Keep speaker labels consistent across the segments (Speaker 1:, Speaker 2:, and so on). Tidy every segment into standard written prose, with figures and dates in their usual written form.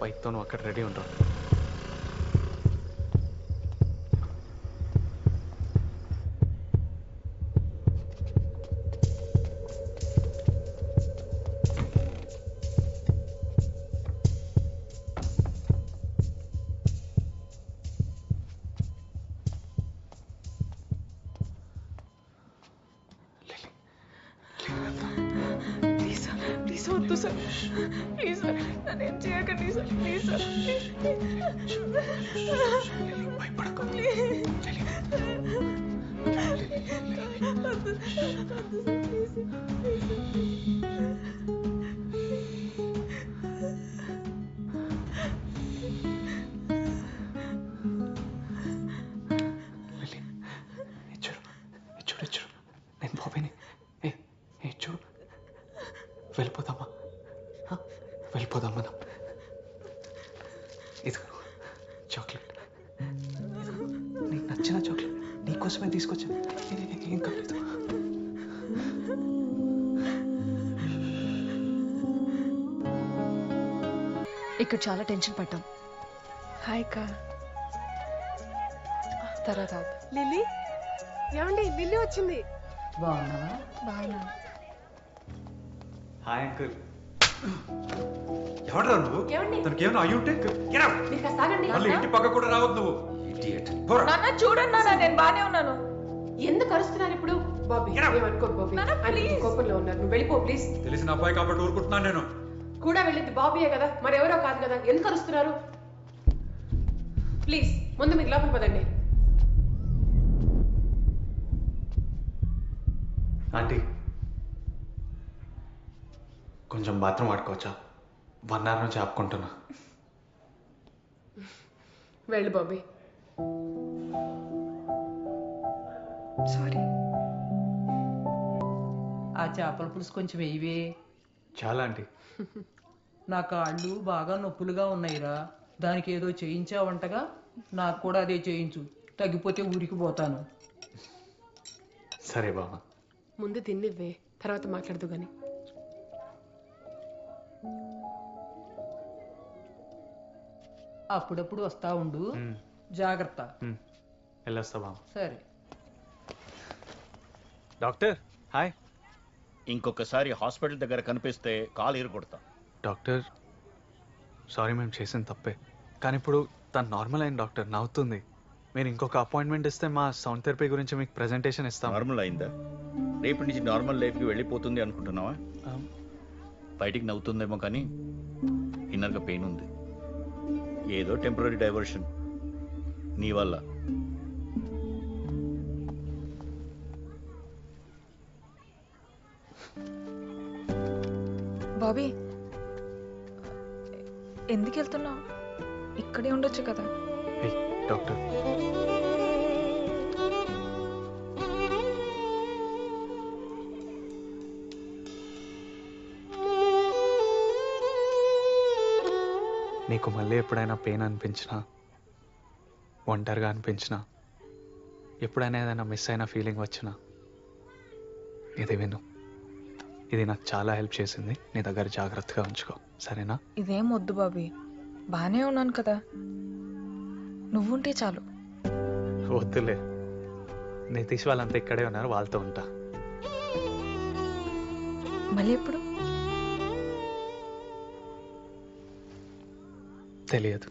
Speaker 1: బైక్తో నువ్వు అక్కడ రెడీ ఉంటావు.
Speaker 2: ప్లీజ్ సార్ నన్నేం చేయకండి సార్. ప్లీజ్ సార్
Speaker 1: భయపడకు. చూడు నేను బాబీని. చూడు వెళ్ళిపోదామా? వెళ్ళిపోదాం మనం. ఇది చాక్లెట్, నీకు నచ్చిన చాక్లెట్ నీకోసమే తీసుకొచ్చాను. ఏం కాలేదు.
Speaker 3: ఇక్కడ చాలా టెన్షన్ పడ్డాం.
Speaker 2: హాయ్ కా తర్వాత
Speaker 4: లిల్లీ ఏమండి లిల్లీ వచ్చింది.
Speaker 3: బాగున్నావా?
Speaker 2: బాగున్నా.
Speaker 1: Hi uncle. ఎవడరా నువ్వు? తనకేమన్నా అయ్యి ఉంటే మళ్ళీ ఇంటి పక్క కూడా రావద్దు నువ్వు.
Speaker 2: నాన్న చూడండి నాన్న, నేను బానే ఉన్నాను.
Speaker 4: ఎందుకు అరుస్తున్నారు ఇప్పుడు? బాబీ ఏమనుకోదు బాబీ, ఆయన కోపంలో ఉన్నారు. నువ్వు వెళ్ళిపో ప్లీజ్.
Speaker 1: తెలిసిన అబ్బాయి కాబట్టి ఊరుకుంటున్నాను నేను.
Speaker 4: కూడా వెళ్ళింది బాబీయే కదా, మరెవరో కాదు కదా. ఎందుకు అరుస్తున్నారు? ప్లీజ్ ముందు మీరు లోపల పదండి.
Speaker 1: ఆంటీ కొంచెం బాత్రూమ్ ఆడుకోవచ్చా? 1 hour నుంచి ఆపుకుంటున్నా.
Speaker 4: వెళ్ళు బాబీ.
Speaker 2: సారీ.
Speaker 5: ఆ చేపల పులుసు కొంచెం వేయవే.
Speaker 1: చాలా ఆంటీ.
Speaker 5: నా కాళ్ళు బాగా నొప్పులుగా ఉన్నాయిరా. దానికి ఏదో చేయించావంటగా, నాకు కూడా అదే చేయించు. తగ్గిపోతే ఊరికి పోతాను.
Speaker 1: సరే బామ్మ.
Speaker 4: ముందు తిన్నివ్వే, తర్వాత మాట్లాడదు గాని.
Speaker 5: అప్పుడప్పుడు వస్తా ఉండు, జాగ్రత్త.
Speaker 1: వెళ్ళొస్తా బామ్మ.
Speaker 5: సరే.
Speaker 1: Doctor hi.
Speaker 6: ఇంకొకసారి హాస్పిటల్ దగ్గర కనిపిస్తే కాలు ఎరగొడతా.
Speaker 1: డాక్టర్ సారీ, మేము చేసిన తప్పే. కానీ ఇప్పుడు తను నార్మల్ అయిన డాక్టర్, నవ్వుతుంది. మీరు ఇంకొక అపాయింట్మెంట్ ఇస్తే మా సౌండ్ థెరపీ గురించి మీకు ప్రెజెంటేషన్ ఇస్తాం.
Speaker 6: నార్మల్ అయిందా? రేపటి నుంచి నార్మల్ లైఫ్కి వెళ్ళిపోతుంది అనుకుంటున్నావా? బయటికి నవ్వుతుందేమో కానీ ఇన్నర్గా పెయిన్ ఉంది. ఏదో టెంపరీ డైవర్షన్ నీ వల్ల.
Speaker 2: బాబీ ఎందుకు వెళ్తున్నావు? ఇక్కడే ఉండొచ్చు కదా.
Speaker 1: డాక్టర్ నీకు మళ్ళీ ఎప్పుడైనా పెయిన్ అనిపించినా, ఒంటరిగా అనిపించినా, ఎప్పుడైనా ఏదైనా మిస్ అయిన ఫీలింగ్ వచ్చినా ఇది విను. ఇది నాకు చాలా హెల్ప్ చేసింది. నీ దగ్గర జాగ్రత్తగా ఉంచుకో, సరేనా?
Speaker 2: ఇదేం వద్దు బాబీ, బానే ఉన్నాను కదా. నువ్వుంటే చాలు.
Speaker 1: వద్దులే, నితీష్ వాళ్ళంతా ఇక్కడే ఉన్నారు, వాళ్ళతో ఉంటా.
Speaker 2: మళ్ళీ ఎప్పుడు?
Speaker 1: తెలియదు.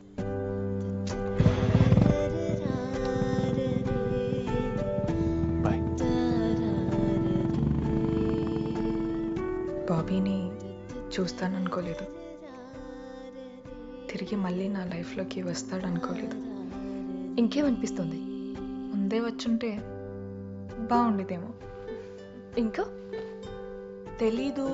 Speaker 1: బాయ్.
Speaker 2: బాబీని చూస్తాననుకోలేదు, తిరిగి మళ్ళీ నా లైఫ్లోకి వస్తాడనుకోలేదు. ఇంకేమనిపిస్తుంది, ముందే వచ్చుంటే బాగుండేదేమో. ఇంకా తెలీదు.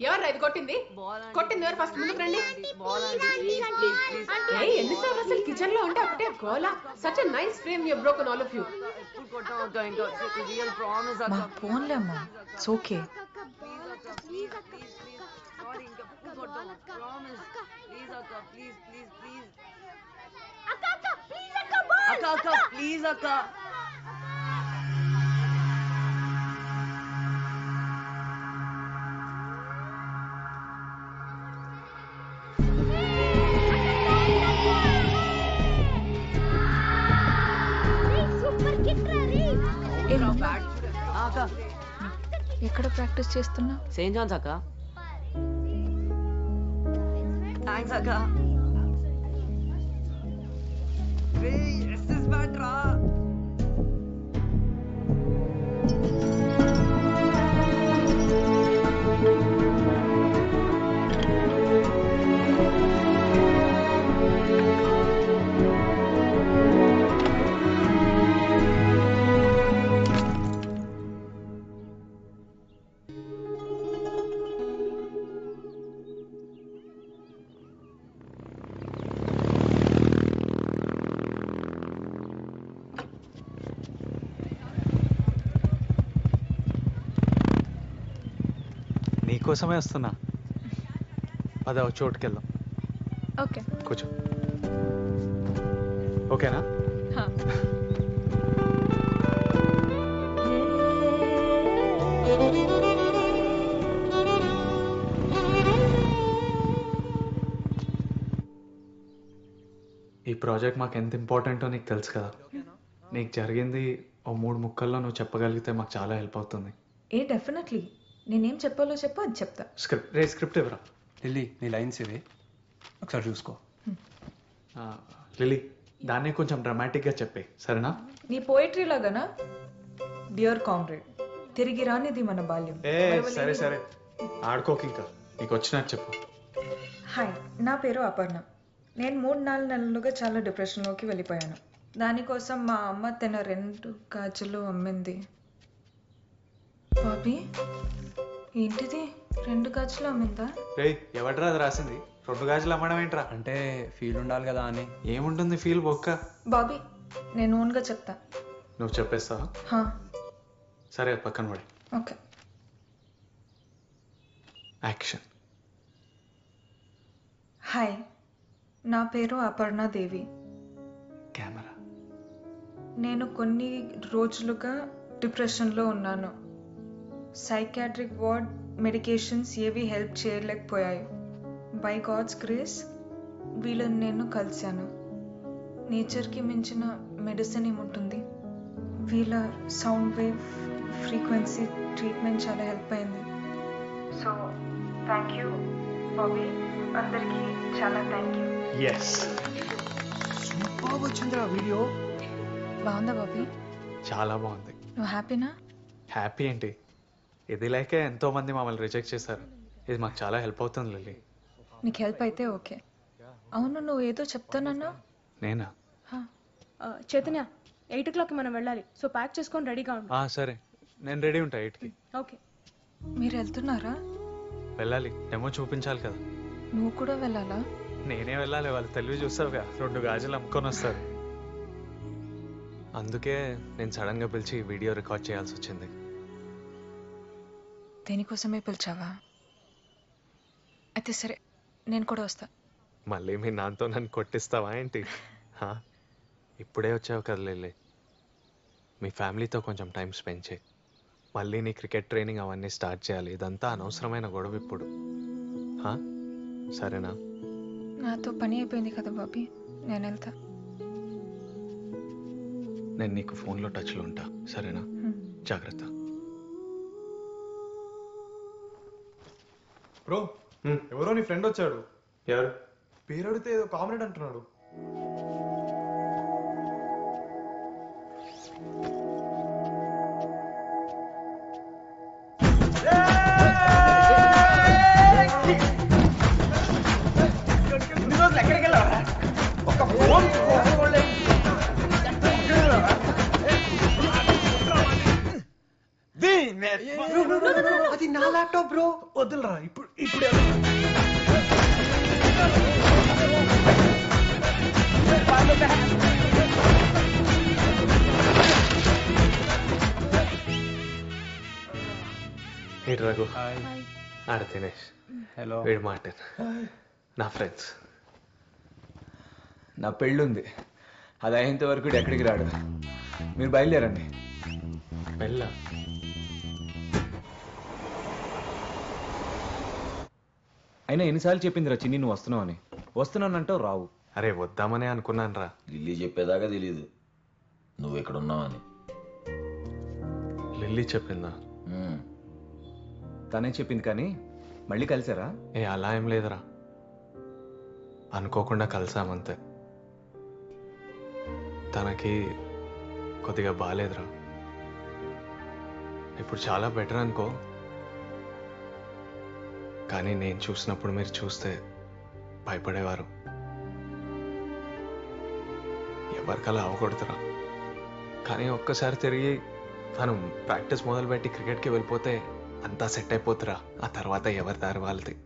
Speaker 4: ఎవరు ఇది కొట్టింది? కొట్టింది ఎవరు? ఫస్ట్ ముందుకు రండి. ఎన్నిసార్లు అసలు కిచెన్ లో ఉంటే ఒకటే గోలా. Such a nice frame you broken all of you.
Speaker 2: మా ఫోన్లే అమ్మా, ఇట్స్ ఓకే.
Speaker 5: ప్లీజ్ అక్క.
Speaker 2: ఎక్కడ ప్రాక్టీస్ చేస్తున్నా?
Speaker 7: సెయింట్ జాన్స్ అక్క. థ్యాంక్స్ అక్క.
Speaker 1: నీకోసమే వస్తున్నా. అదే ఒక చోటుకి వెళ్దాం.
Speaker 2: ఓకే.
Speaker 1: కూర్చో. ఓకేనా? ఈ ప్రాజెక్ట్ మాకు ఎంత ఇంపార్టెంటో నీకు తెలుసు కదా. నీకు జరిగింది ఓ 3 ముక్కల్లో నువ్వు చెప్పగలిగితే మాకు చాలా హెల్ప్ అవుతుంది.
Speaker 2: డెఫినెట్లీ. నేనేం చెప్పాలో చెప్పు, అది చెప్తా.
Speaker 1: స్క్రిప్ట్ ఇవ్వరా.
Speaker 8: లిల్లీ, నీ లైన్స్ ఇవి ఒకసారి చూసుకో.
Speaker 1: లిల్లీ, దాన్నే కొంచెం డ్రామాటిక్గా చెప్పే, సరేనా?
Speaker 2: నీ పోయిటరీ లాగానా? డియర్ కామ్రేడ్, తిరిగి రానిది మన బాల్యం.
Speaker 1: సరే సరే, ఆడుకోక ఇంకా. నీకు వచ్చినట్టు చెప్పు.
Speaker 2: హాయ్, నా పేరు అపర్ణ. నేను 3-4 నెలలుగా చాలా డిప్రెషన్లోకి వెళ్ళిపోయాను. దానికోసం మా అమ్మ తన 2 గాజులు అమ్మింది. బాబీ, ఏంటిది? 2 గాజులు అమ్మిందా?
Speaker 1: ఎవడ్రా అది రాసింది? 2 గాజులు అమ్మడం ఏంట్రా?
Speaker 8: అంటే ఫీల్ ఉండాలి కదా అని.
Speaker 1: ఏముంటుంది ఫీల్ బొక్క.
Speaker 2: బాబీ, నేను ఓన్గా చెప్తా.
Speaker 1: నువ్వు చెప్పేస్తావా? సరే, అది పక్కన పడి.
Speaker 2: ఓకే.
Speaker 1: యాక్షన్.
Speaker 2: హాయ్, నా పేరు అపర్ణ దేవి.
Speaker 1: కెమెరా.
Speaker 2: నేను కొన్ని రోజులుగా డిప్రెషన్లో ఉన్నాను. సైకాట్రిక్ వార్డ్ మెడికేషన్స్ ఏవి హెల్ప్ చేయలేకపోయాయి. బై గాడ్స్ గ్రేస్ వీళ్ళని నేను కలిశాను. నేచర్కి మించిన మెడిసిన్ ఏముంటుంది? వీళ్ళ సౌండ్ వేవ్ ఫ్రీక్వెన్సీ ట్రీట్మెంట్ చాలా హెల్ప్ అయింది. సో థ్యాంక్ యూ బాబీ, అందరికీ చాలా థ్యాంక్ యూ.
Speaker 8: సూపర్ వచ్చిందిరా వీడియో.
Speaker 2: బాగుందా బాబీ?
Speaker 1: చాలా బాగుంది.
Speaker 2: నువ్వు హ్యాపీనా?
Speaker 1: హ్యాపీ ఏంటి, ఇది లేకే ఎంతో మంది మమ్మల్ని రిజెక్ట్ చేశారు. ఇది మాకు చాలా హెల్ప్ అవుతుంది లిల్లీ.
Speaker 2: నీకు హెల్ప్ అయితే ఓకే. అవును, నువ్వు ఏదో చెప్తానన్నా?
Speaker 1: నేనా?
Speaker 9: చైతన్య, 8 o'clock మనం వెళ్ళాలి. సో ప్యాక్ చేసుకొని రెడీగా ఉండు.
Speaker 1: సరే, నేను రెడీ ఉంటా 8కి.
Speaker 9: ఓకే.
Speaker 2: మీరు వెళ్తున్నారా?
Speaker 1: వెళ్ళాలి, డెమో చూపించాలి కదా.
Speaker 2: నువ్వు కూడా వెళ్ళాలా?
Speaker 1: నేనే వెళ్ళాలి, వాళ్ళు తెలివి చూస్తావుగా, 2 గాజులు అమ్ముకొని వస్తారు. అందుకే నేను సడన్గా పిలిచి వీడియో రికార్డ్ చేయాల్సి వచ్చింది.
Speaker 2: దేనికోసమే పిలిచావా? అయితే సరే, నేను కూడా వస్తా.
Speaker 1: మళ్ళీ మీ నాన్నతో నన్ను కొట్టిస్తావా ఏంటి? ఇప్పుడే వచ్చావు కదా లిల్లీ, మీ ఫ్యామిలీతో కొంచెం టైం స్పెండ్ చేయి. మళ్ళీ నీ క్రికెట్ ట్రైనింగ్ అవన్నీ స్టార్ట్ చేయాలి. ఇదంతా అనవసరమైన గొడవ ఇప్పుడు. సరేనా?
Speaker 2: నాతో పని అయిపోయింది కదా బాబీ, నేను వెళ్తా.
Speaker 1: నేను నీకు ఫోన్లో టచ్లో ఉంటా, సరేనా? జాగ్రత్త.
Speaker 10: బ్రో, ఎవరో నీ ఫ్రెండ్ వచ్చాడు.
Speaker 1: ఎవరు?
Speaker 10: పేరు అడిగితే ఏదో కామ్రేడ్ అంటున్నాడు.
Speaker 8: అది నా ల్యాప్టాప్ బ్రో.
Speaker 10: వద్దులరా, ఇప్పుడు
Speaker 1: ఏంటి రఘు? ఆడ దినేష్.
Speaker 8: హలో.
Speaker 1: వీడు మార్టిన్, నా ఫ్రెండ్స్.
Speaker 8: నా పెళ్ళుంది, అది అయ్యేంత వరకు ఎక్కడికి రాడు. మీరు బయలుదేరండి.
Speaker 1: వెళ్ళా.
Speaker 8: అయినా ఎన్నిసార్లు చెప్పిందిరా చిన్ని నువ్వు వస్తున్నావు అని. వస్తున్నానంటావు రావు.
Speaker 1: అరే వద్దామనే అనుకున్నాను రా.
Speaker 11: లిల్లీ చెప్పేదాకా తెలీదు నువ్వు ఇక్కడ ఉన్నావని.
Speaker 1: లిల్లీ చెప్పిందా?
Speaker 8: తనే చెప్పింది కానీ మళ్ళీ కలిసారా?
Speaker 1: ఏ అలా ఏం లేదురా, అనుకోకుండా కలిసామంతే. తనకి కొద్దిగా బాగాలేదురా, ఇప్పుడు చాలా బెటర్ అనుకో. కానీ నేను చూసినప్పుడు మీరు చూస్తే భయపడేవారు. ఎవరికలా అవ్వకూడదురా. కానీ ఒక్కసారి తిరిగి తను ప్రాక్టీస్ మొదలుపెట్టి క్రికెట్కి వెళ్ళిపోతే అంతా సెట్ అయిపోతురా. ఆ తర్వాత ఎవరి దారి వాళ్ళది.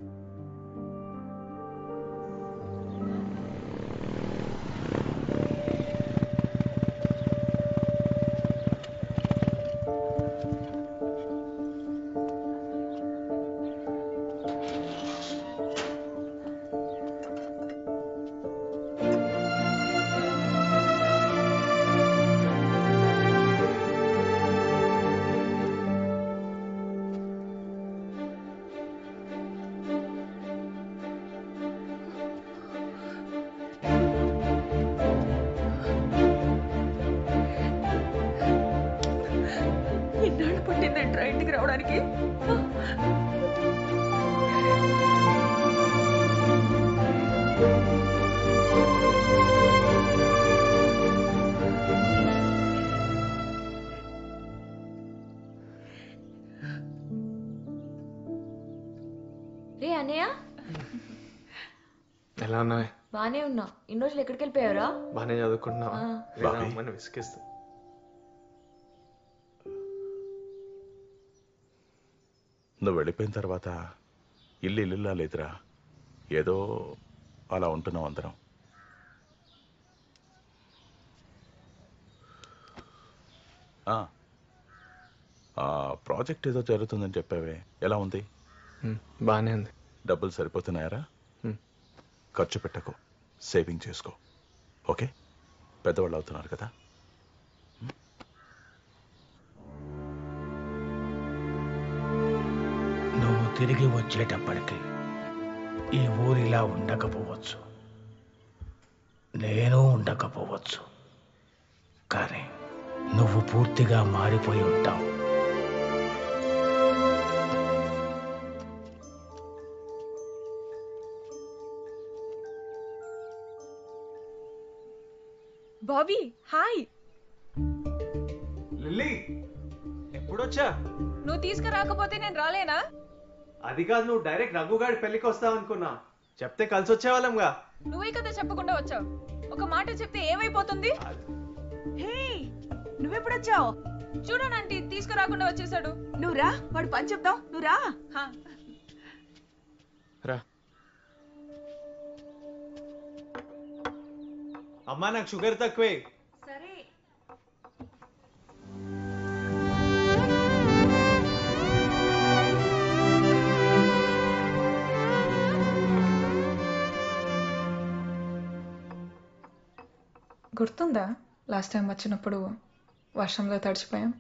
Speaker 2: ఎన్నాళ్ళు పట్టిందంట్రా ఇంటికి రావడానికి?
Speaker 7: రే అన్నయ్య,
Speaker 1: ఎలా ఉన్నావే?
Speaker 7: బానే ఉన్నా. ఇన్ని రోజులు ఎక్కడికి వెళ్ళిపోయారా?
Speaker 1: బాగానే చదువుకుంటున్నావా?
Speaker 7: ఆ.
Speaker 1: లేదా అమ్మని విసిగిస్తా.
Speaker 11: నువ్వు వెళ్ళిపోయిన తర్వాత ఇల్లు ఇల్లులా లేదురా, ఏదో అలా ఉంటున్నాం అందరం. ఆ ప్రాజెక్ట్ ఏదో జరుగుతుందని చెప్పావే, ఎలా ఉంది?
Speaker 1: బాగానే ఉంది.
Speaker 11: డబ్బులు సరిపోతున్నాయారా? ఖర్చు పెట్టకు, సేవింగ్ చేసుకో. ఓకే, పెద్దవాళ్ళు అవుతున్నారు కదా.
Speaker 12: నువ్వు తిరిగి వచ్చేటప్పటికి ఈ ఊరిలా ఉండకపోవచ్చు, నేను ఉండకపోవచ్చు, కానీ నువ్వు పూర్తిగా మారిపోయి ఉంటావు.
Speaker 2: Bobby hi.
Speaker 1: లిల్లీ ఎప్పుడొచ్చా?
Speaker 2: నువ్వు తీసుకురాకపోతే నేను రాలేనా?
Speaker 1: అది కాదు, నువ్వు డైరెక్ట్ రఘుగాడి పెళ్లికి వస్తావు అనుకున్నా. చెప్తే కలిసి వచ్చేవాళ్ళంగా.
Speaker 2: నువ్వే కదా చెప్పకుండా వచ్చావు. ఒక మాట చెప్తే ఏమైపోతుంది?
Speaker 3: హే, నువ్వెప్పుడొచ్చావు?
Speaker 2: చూడనంటీ తీసుకురాకుండా వచ్చేసాడు.
Speaker 3: నువ్వు రా, వాడు పని చెప్తావు. నువ్వు రా.
Speaker 1: రా. అమ్మా నాకు షుగర్ తక్కువే.
Speaker 2: సరే. గుర్తుందా లాస్ట్ టైం వచ్చినప్పుడు వర్షంలో తడిచిపోయాం?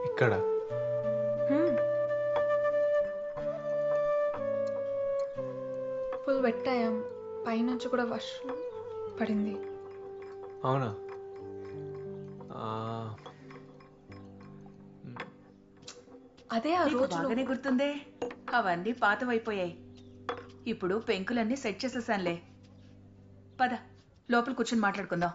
Speaker 1: ఇక్కడ
Speaker 2: ఫుల్ వెట్టాయాం. పైనుంచి కూడా వర్షం పడింది.
Speaker 1: అవునా?
Speaker 2: అదే ఆ రోజు
Speaker 3: బాగానే గుర్తుందే. అవన్నీ పాతవైపోయాయి. ఇప్పుడు పెంకులన్నీ సెట్ చేసేసానులే. పద, లోపల కూర్చొని మాట్లాడుకుందాం.